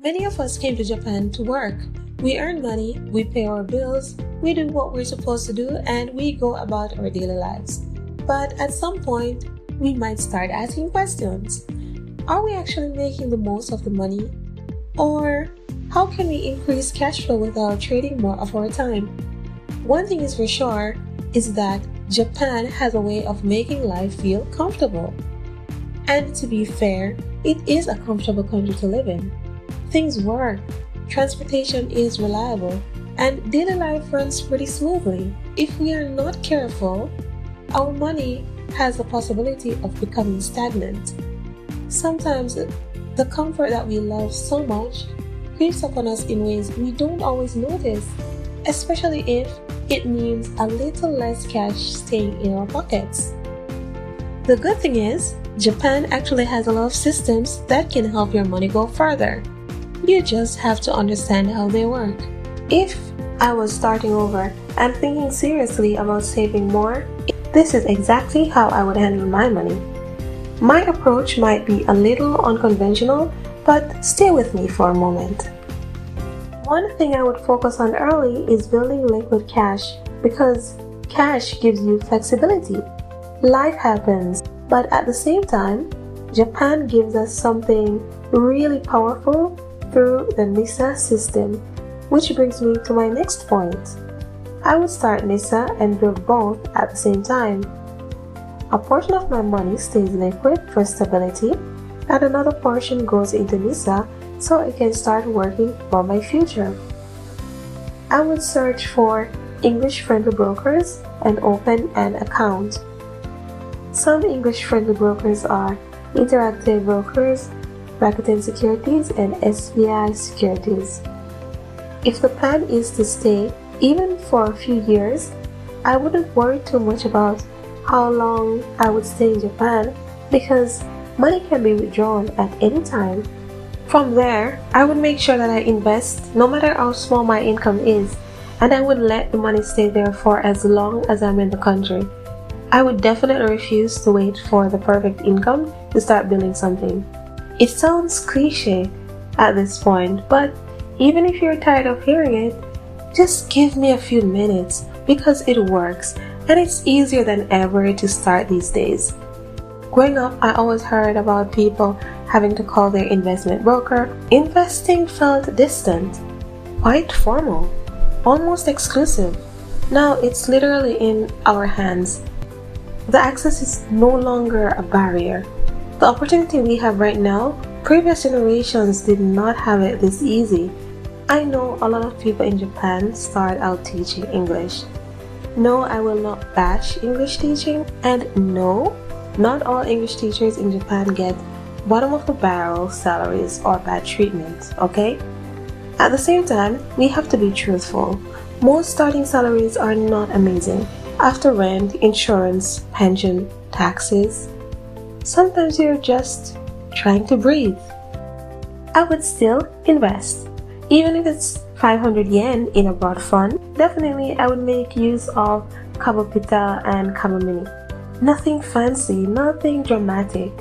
Many of us came to Japan to work. We earn money, we pay our bills, we do what we're supposed to do, and we go about our daily lives. But at some point, we might start asking questions. Are we actually making the most of the money? Or how can we increase cash flow without trading more of our time? One thing is for sure is that Japan has a way of making life feel comfortable. And to be fair, it is a comfortable country to live in. Things work, transportation is reliable, and daily life runs pretty smoothly. If we are not careful, our money has the possibility of becoming stagnant. Sometimes the comfort that we love so much creeps upon us in ways we don't always notice, especially if it means a little less cash staying in our pockets. The good thing is, Japan actually has a lot of systems that can help your money go further. You just have to understand how they work. If I was starting over and thinking seriously about saving more, this is exactly how I would handle my money. My approach might be a little unconventional, but stay with me for a moment. One thing I would focus on early is building liquid cash because cash gives you flexibility. Life happens, but at the same time, Japan gives us something really powerful through the NISA system, which brings me to my next point. I would start NISA and build both at the same time. A portion of my money stays liquid for stability, and another portion goes into NISA so it can start working for my future. I would search for English-friendly brokers and open an account. Some English-friendly brokers are Interactive Brokers, Rakuten Securities, and SBI Securities. If the plan is to stay even for a few years, I wouldn't worry too much about how long I would stay in Japan because money can be withdrawn at any time. From there, I would make sure that I invest no matter how small my income is, and I would let the money stay there for as long as I'm in the country. I would definitely refuse to wait for the perfect income to start building something. It sounds cliche at this point, but even if you're tired of hearing it, just give me a few minutes because it works and it's easier than ever to start these days. Growing up, I always heard about people having to call their investment broker. Investing felt distant, quite formal, almost exclusive. Now it's literally in our hands. The access is no longer a barrier. The opportunity we have right now, previous generations did not have it this easy. I know a lot of people in Japan start out teaching English. No, I will not bash English teaching, and no, not all English teachers in Japan get bottom of the barrel salaries or bad treatment, okay? At the same time, we have to be truthful. Most starting salaries are not amazing. After rent, insurance, pension, taxes, sometimes you're just trying to breathe. I would still invest. Even if it's 500 yen in a broad fund, definitely I would make use of Kabopita and Kabomini. Nothing fancy, nothing dramatic,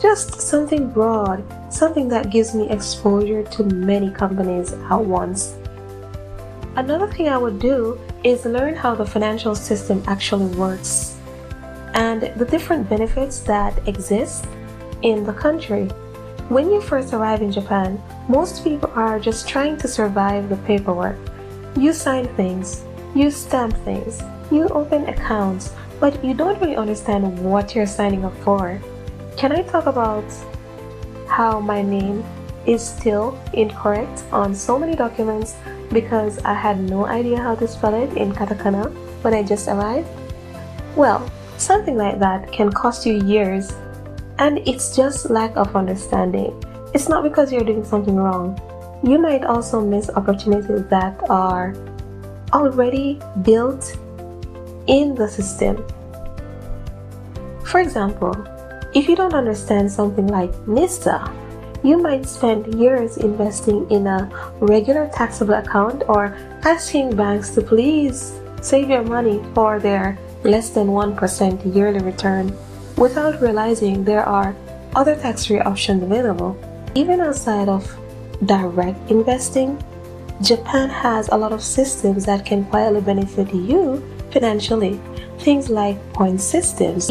just something broad, something that gives me exposure to many companies at once. Another thing I would do is learn how the financial system actually works and the different benefits that exist in the country. When you first arrive in Japan, most people are just trying to survive the paperwork. You sign things, you stamp things, you open accounts, but you don't really understand what you're signing up for. Can I talk about how my name is still incorrect on so many documents because I had no idea how to spell it in katakana when I just arrived? Well, something like that can cost you years, and it's just lack of understanding. It's not because you're doing something wrong. You might also miss opportunities that are already built in the system. For example, if you don't understand something like NISA, you might spend years investing in a regular taxable account or asking banks to please save your money for their less than 1% yearly return without realizing there are other tax-free options available. Even outside of direct investing, Japan has a lot of systems that can quietly benefit you financially. Things like point systems.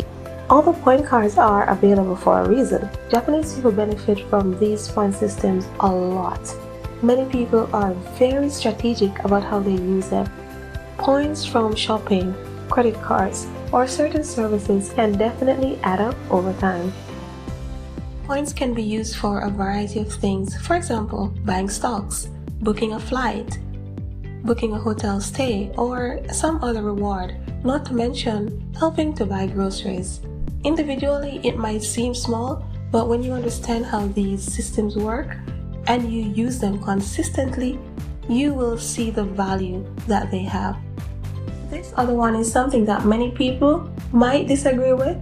All the point cards are available for a reason. Japanese people benefit from these point systems a lot. Many people are very strategic about how they use them. Points from shopping, credit cards, or certain services can definitely add up over time. Points can be used for a variety of things. For example, buying stocks, booking a flight, booking a hotel stay, or some other reward, not to mention helping to buy groceries. Individually, it might seem small, but when you understand how these systems work and you use them consistently, you will see the value that they have. This other one is something that many people might disagree with,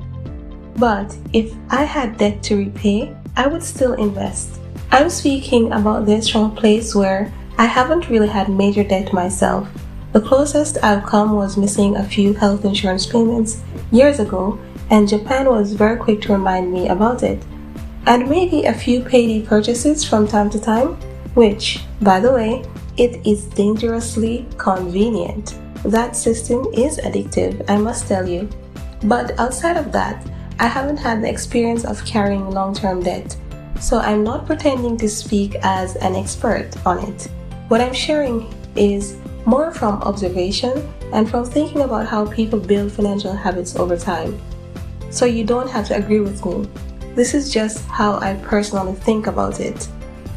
but if I had debt to repay, I would still invest. I'm speaking about this from a place where I haven't really had major debt myself. The closest I've come was missing a few health insurance payments years ago, and Japan was very quick to remind me about it. And maybe a few payday purchases from time to time, which, by the way, it is dangerously convenient. That system is addictive, I must tell you. But outside of that, I haven't had the experience of carrying long-term debt, so I'm not pretending to speak as an expert on it. What I'm sharing is more from observation and from thinking about how people build financial habits over time. So you don't have to agree with me. This is just how I personally think about it.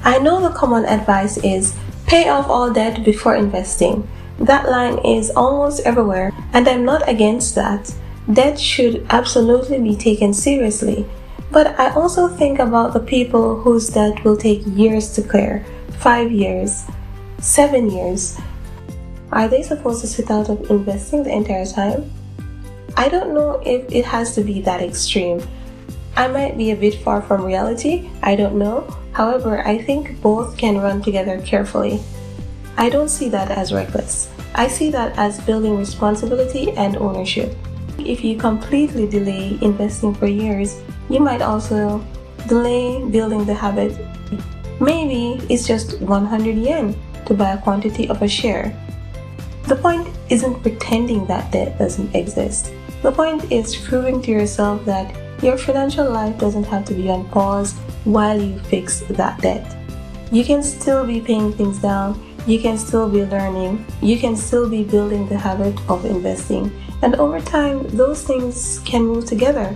I know the common advice is pay off all debt before investing. That line is almost everywhere, and I'm not against that. Debt should absolutely be taken seriously. But I also think about the people whose debt will take years to clear, 5 years, 7 years. Are they supposed to sit out of investing the entire time? I don't know if it has to be that extreme. I might be a bit far from reality, I don't know. However, I think both can run together carefully. I don't see that as reckless. I see that as building responsibility and ownership. If you completely delay investing for years, you might also delay building the habit. Maybe it's just 100 yen to buy a quantity of a share. The point isn't pretending that debt doesn't exist. The point is proving to yourself that your financial life doesn't have to be on pause while you fix that debt. You can still be paying things down, you can still be learning, you can still be building the habit of investing, and over time, those things can move together.